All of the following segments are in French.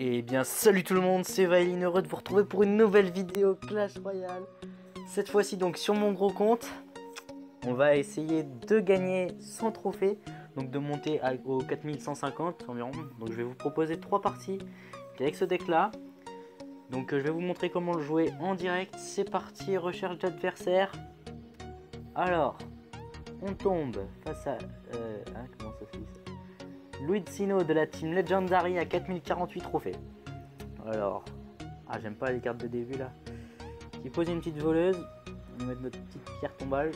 Et bien salut tout le monde, c'est Vaeline, heureux de vous retrouver pour une nouvelle vidéo Clash Royale. Cette fois-ci donc sur mon gros compte, on va essayer de gagner 100 trophées, donc de monter aux 4150 environ. Donc je vais vous proposer 3 parties avec ce deck là. Donc je vais vous montrer comment le jouer en direct. C'est parti, recherche d'adversaire. Alors, on tombe face à... comment ça se dit ça ? Luizino de la team Legendary à 4048 trophées. Alors, j'aime pas les cartes de début là. Qui pose une petite voleuse. On va mettre notre petite pierre tombale.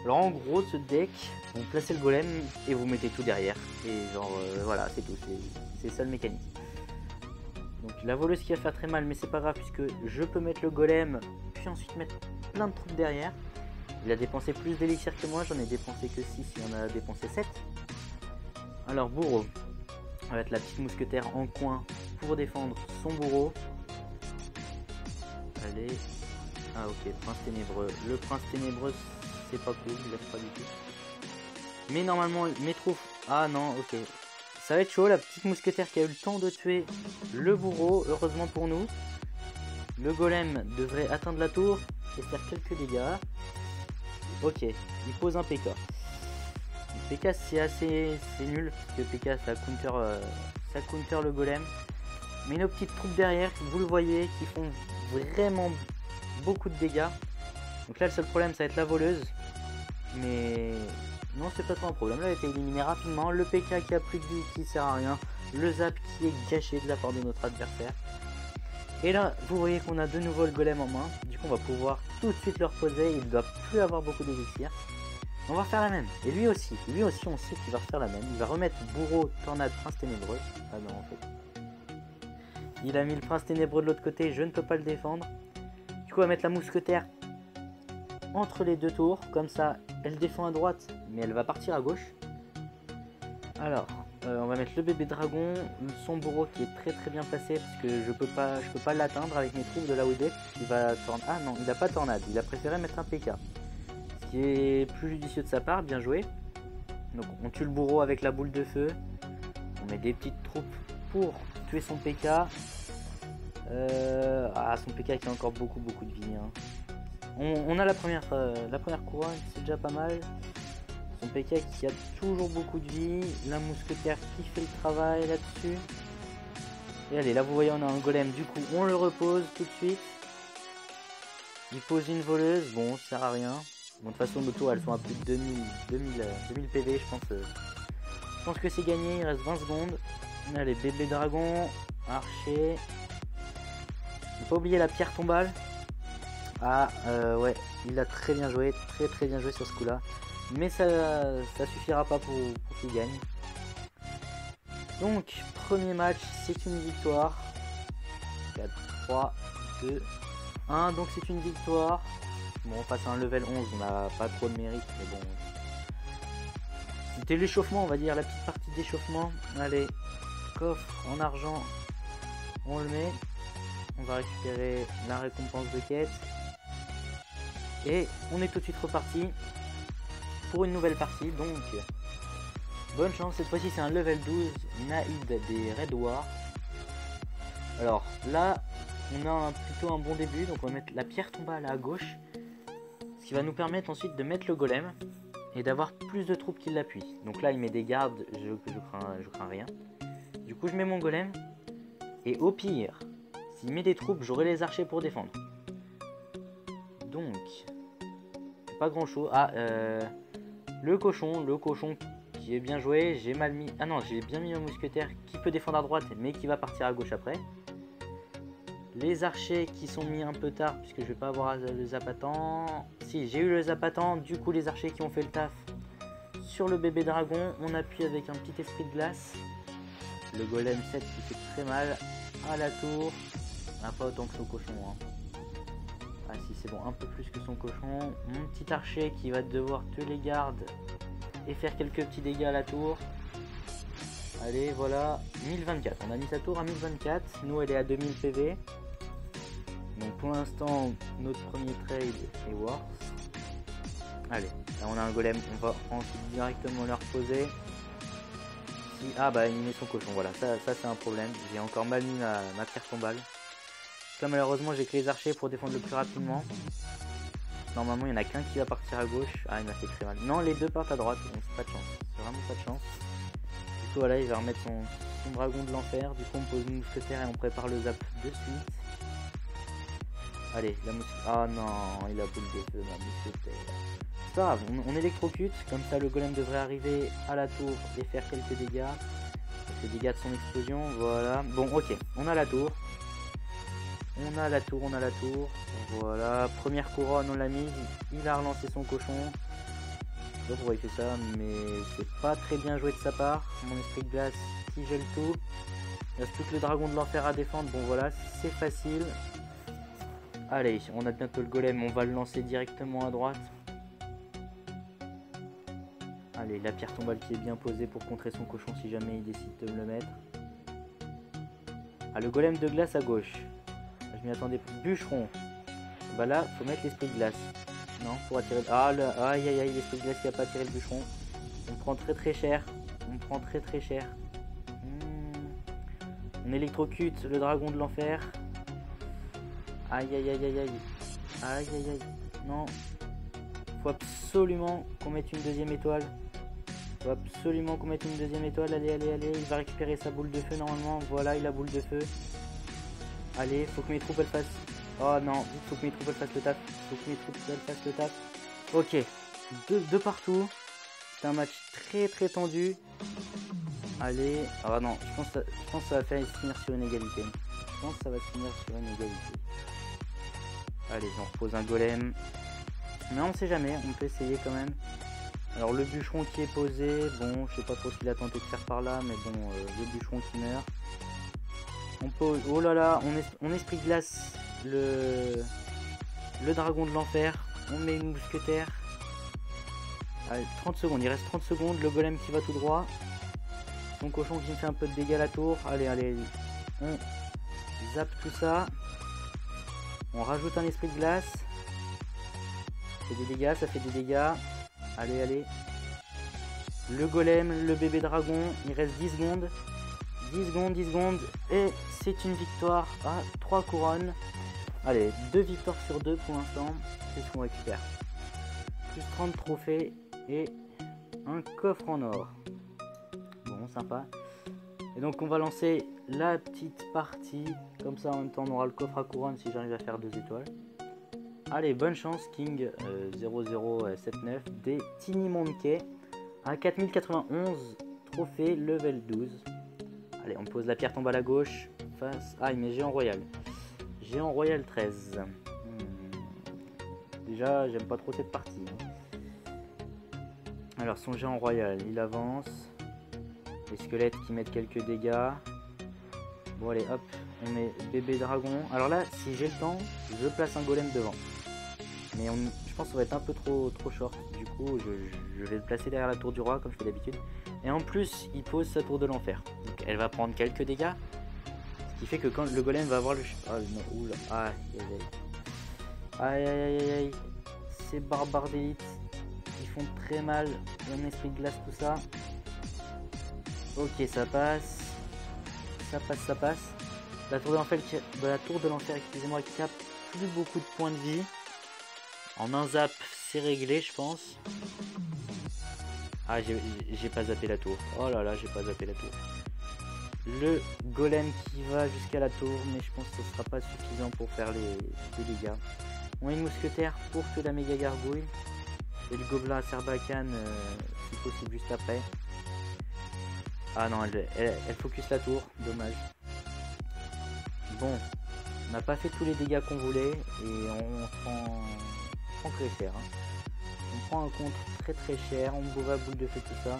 Alors en gros, ce deck, vous placez le golem et vous mettez tout derrière. Et genre, voilà, c'est tout. C'est ça le mécanique. Donc la voleuse qui va faire très mal, mais c'est pas grave puisque je peux mettre le golem, puis ensuite mettre plein de troupes derrière. Il a dépensé plus d'élixir que moi, j'en ai dépensé que 6, il en a dépensé 7. Alors bourreau, ça va être la petite mousquetaire en coin pour défendre son bourreau. Allez, ok, prince ténébreux. Le prince ténébreux c'est pas cool, il lève pas du tout. Mais normalement mes troupes, non, ok. Ça va être chaud, la petite mousquetaire qui a eu le temps de tuer le bourreau, heureusement pour nous. Le golem devrait atteindre la tour et faire quelques dégâts. Ok, il pose un PK. PK c'est nul parce que PK ça counter le golem. Mais nos petites troupes derrière, vous le voyez, qui font vraiment beaucoup de dégâts. Donc là le seul problème ça va être la voleuse. Mais non, c'est pas trop un problème, là elle a été éliminée rapidement. Le PK qui a plus de vie, qui sert à rien. Le zap qui est gâché de la part de notre adversaire. Et là vous voyez qu'on a de nouveau le golem en main. Du coup on va pouvoir tout de suite le reposer. Il ne doit plus avoir beaucoup d'élixir. On va faire la même, et lui aussi on sait qu'il va refaire la même. Il va remettre bourreau, tornade, prince ténébreux. Ah non en fait. Il a mis le prince ténébreux de l'autre côté, je ne peux pas le défendre. Du coup on va mettre la mousquetaire entre les deux tours, comme ça elle défend à droite, mais elle va partir à gauche. Alors, on va mettre le bébé dragon, son bourreau qui est très bien placé, parce que je peux pas l'atteindre avec mes troupes de là où il est. Il va ah non, il n'a pas tornade, il a préféré mettre un PK. Qui est plus judicieux de sa part, bien joué. Donc on tue le bourreau avec la boule de feu. On met des petites troupes pour tuer son PK. Son PK qui a encore beaucoup de vie. On a la première couronne, c'est déjà pas mal. Son PK qui a toujours beaucoup de vie. La mousquetaire qui fait le travail là-dessus. Et allez, là vous voyez on a un golem, du coup on le repose tout de suite. Il pose une voleuse, bon ça sert à rien. Bon, de toute façon, nos tours elles sont à plus de 2000 PV, je pense que c'est gagné, il reste 20 secondes. Allez, bébé dragon, archer. Il faut pas oublier la pierre tombale. Ouais, il a très bien joué sur ce coup là. Mais ça suffira pas pour qu'il gagne. Donc, premier match, c'est une victoire. 4, 3, 2, 1, donc c'est une victoire. Bon, on passe à un level 11, on n'a pas trop de mérite, mais bon. C'était l'échauffement, on va dire, la petite partie d'échauffement. Allez, coffre en argent, on le met. On va récupérer la récompense de quête. Et on est tout de suite reparti pour une nouvelle partie, donc bonne chance. Cette fois-ci, c'est un level 12, Naïd des Red War. Alors là, on a plutôt un bon début, donc on va mettre la pierre tombale à gauche. Ce qui va nous permettre ensuite de mettre le golem et d'avoir plus de troupes qui l'appuient. Donc là il met des gardes, je crains rien. Du coup je mets mon golem et au pire, s'il met des troupes, j'aurai les archers pour défendre. Donc pas grand chose. Le cochon qui est bien joué. J'ai mal mis. Ah non, j'ai bien mis un mousquetaire qui peut défendre à droite mais qui va partir à gauche après. Les archers qui sont mis un peu tard puisque je vais pas avoir le zapatant. Si, j'ai eu le zapatant, du coup les archers qui ont fait le taf sur le bébé dragon. On appuie avec un petit esprit de glace. Le golem 7 qui fait très mal à la tour. Pas autant que son cochon. Si, c'est bon, un peu plus que son cochon. Mon petit archer qui va devoir tuer les gardes et faire quelques petits dégâts à la tour. Allez, voilà, 1024. On a mis sa tour à 1024. Nous, elle est à 2000 PV. Donc pour l'instant, notre premier trade est worse. Allez, là on a un golem, on va ensuite directement le reposer. si... Ah bah il met son cochon, voilà, ça c'est un problème. J'ai encore mal mis ma pierre tombale. Là malheureusement j'ai que les archers pour défendre le plus rapidement. Normalement il n'y en a qu'un qui va partir à gauche. Ah il m'a fait très mal. Non, les deux partent à droite, donc c'est pas de chance. C'est vraiment pas de chance. Du coup voilà, il va remettre son dragon de l'enfer. Du coup on pose une mousquetaire et on prépare le zap de suite. Allez, la mousquetaire... Ah non, il a boule de feu ma mousquetaire. C'est pas grave, on électrocute. Comme ça le golem devrait arriver à la tour et faire quelques dégâts. Les dégâts de son explosion, voilà. Bon ok, on a la tour. On a la tour. Voilà, première couronne, on l'a mise. Il a relancé son cochon. Je sais pas pourquoi il fait ça, mais c'est pas très bien joué de sa part. Mon esprit de glace qui gèle tout. Il reste plus que le dragon de l'enfer à défendre. Bon voilà, c'est facile. Allez, on a bientôt le golem. On va le lancer directement à droite. Allez, la pierre tombale qui est bien posée pour contrer son cochon si jamais il décide de me le mettre. Ah, le golem de glace à gauche. Je m'y attendais plus. Bûcheron. Bah là, faut mettre l'esprit de glace. Non, pour attirer... Ah, aïe aïe aïe, l'esprit de glace qui a pas attiré le bûcheron. On prend très cher. On électrocute le dragon de l'enfer. Aïe aïe aïe aïe aïe. Aïe aïe aïe. Non. Faut absolument qu'on mette une deuxième étoile. Allez. Il va récupérer sa boule de feu normalement. Voilà, il a boule de feu. Allez, faut que mes troupes elles fassent... Oh non, faut que mes troupes elles fassent le taf. Ok, deux partout. C'est un match très tendu. Allez, ah non, je pense que ça va finir sur une égalité. Allez, on repose un golem. Mais on sait jamais, on peut essayer quand même. Alors le bûcheron qui est posé, bon, je sais pas trop ce qu'il a tenté de faire par là, mais bon, le bûcheron qui meurt. On pose, oh là là, on esprit glace le dragon de l'enfer. On met une mousquetaire. Allez, 30 secondes, il reste 30 secondes. Le golem qui va tout droit. Son cochon qui me fait un peu de dégâts à la tour. Allez, on zappe tout ça. On rajoute un esprit de glace. Ça fait des dégâts. Allez. Le golem, le bébé dragon. Il reste 10 secondes. 10 secondes. Et c'est une victoire à 3 couronnes. Allez, 2 victoires sur 2 pour l'instant. C'est ce qu'on récupère. Plus 30 trophées et un coffre en or. Bon, sympa. Et donc on va lancer la petite partie. Comme ça en même temps on aura le coffre à couronne si j'arrive à faire 2 étoiles. Allez, bonne chance King 0079 des Tiny Monkey à 4091 trophées level 12. Allez, on pose la pierre tombale à gauche face... Ah, mais géant royal. Géant royal 13. Déjà, j'aime pas trop cette partie. Alors, son géant royal, il avance. Les squelettes qui mettent quelques dégâts. Bon, allez, hop, on met bébé dragon. Alors là, si j'ai le temps, je place un golem devant. Mais je pense que ça va être un peu trop short. Du coup, je vais le placer derrière la tour du roi, comme je fais d'habitude. Et en plus, il pose sa tour de l'enfer. Donc, elle va prendre quelques dégâts. Ce qui fait que quand le golem va avoir le... Ah, non, oula, aïe. Ces barbares d'élite, ils font très mal. Il y a un esprit de glace, tout ça. Ok, ça passe. Ça passe. La tour de l'enfer, excusez-moi, qui a plus beaucoup de points de vie. En un zap, c'est réglé, je pense. Ah, j'ai pas zappé la tour. Oh là là, j'ai pas zappé la tour. Le golem qui va jusqu'à la tour, mais je pense que ce sera pas suffisant pour faire les dégâts. On a une mousquetaire pour tuer la méga gargouille. Et le gobelin à Sarbacane, si possible, juste après. Ah non, elle focus la tour, dommage. Bon, on n'a pas fait tous les dégâts qu'on voulait et on prend très cher. On prend un contre très cher, on bourre à boule de feu tout ça.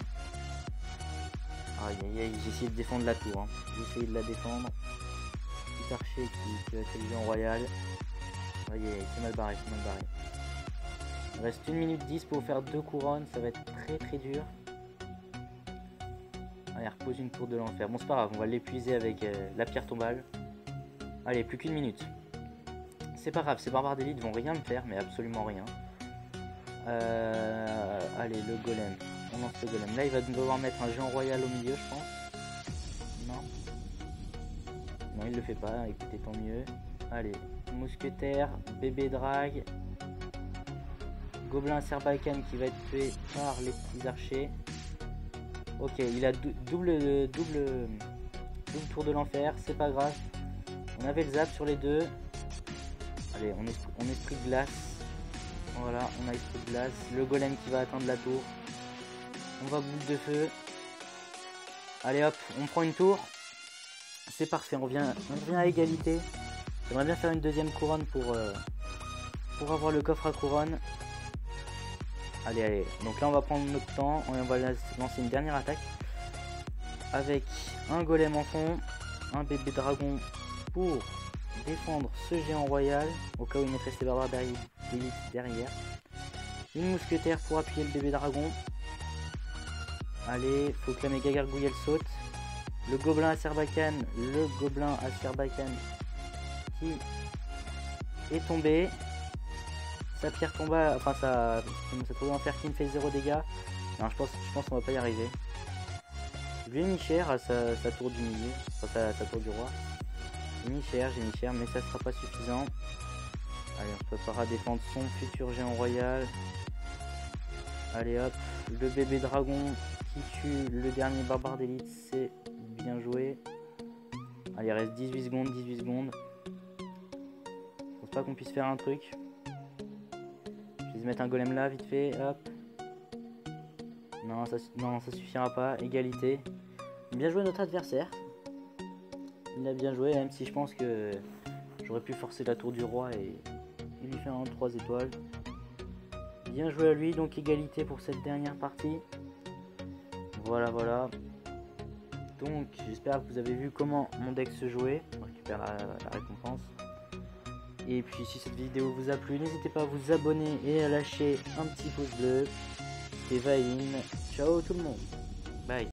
Aïe, j'ai essayé de défendre la tour. J'ai essayé de la défendre. Petit archer qui va être le géant royal. Aïe, c'est mal barré. Il reste 1 minute 10 pour faire 2 couronnes, ça va être très dur. Allez, repose une tour de l'enfer. Bon, c'est pas grave, on va l'épuiser avec la pierre tombale. Allez, plus qu'1 minute. C'est pas grave, ces barbares d'élite vont rien me faire, mais absolument rien. Allez, le golem. On lance le golem. Là, il va devoir mettre un géant royal au milieu, je pense. Non, il le fait pas, écoutez, tant mieux. Allez, mousquetaire, bébé drague, gobelin Sarbacane qui va être tué par les petits archers. Ok, il a double tour de l'enfer, c'est pas grave. On avait le zap sur les deux. Allez, on esprit de glace. Voilà, on a esprit de glace. Le golem qui va atteindre la tour. On va boule de feu. Allez hop, on prend une tour. C'est parfait, on revient à égalité. J'aimerais bien faire une deuxième couronne pour avoir le coffre à couronne. Allez, allez. Donc là, on va prendre notre temps. On va lancer une dernière attaque. Avec un golem en fond. Un bébé dragon pour défendre ce géant royal. Au cas où il mettrait ses barbares derrière. Une mousquetaire pour appuyer le bébé dragon. Allez, faut que la méga gargouille saute. Le gobelin à Sarbacane. Le gobelin à Sarbacane qui est tombé. Sa pierre tomba, enfin sa tour d'enfer qui me fait 0 dégâts. Non, je pense qu'on va pas y arriver. Je lui ai mis cher à sa tour du milieu, enfin sa tour du roi. J'ai mis cher, mais ça sera pas suffisant. Allez, on se prépare à défendre son futur géant royal. Allez hop, le bébé dragon qui tue le dernier barbare d'élite, c'est bien joué. Allez, il reste 18 secondes. Je pense pas qu'on puisse faire un truc. Je vais mettre un golem là, vite fait, hop. Non, ça suffira pas, égalité. Bien joué notre adversaire. Il a bien joué, même si je pense que j'aurais pu forcer la tour du roi et lui faire un 3 étoiles. Bien joué à lui, donc égalité pour cette dernière partie. Voilà. Donc j'espère que vous avez vu comment mon deck se jouait. On récupère la récompense. Et puis si cette vidéo vous a plu, n'hésitez pas à vous abonner et à lâcher un petit pouce bleu. C'était Valine. Ciao tout le monde. Bye.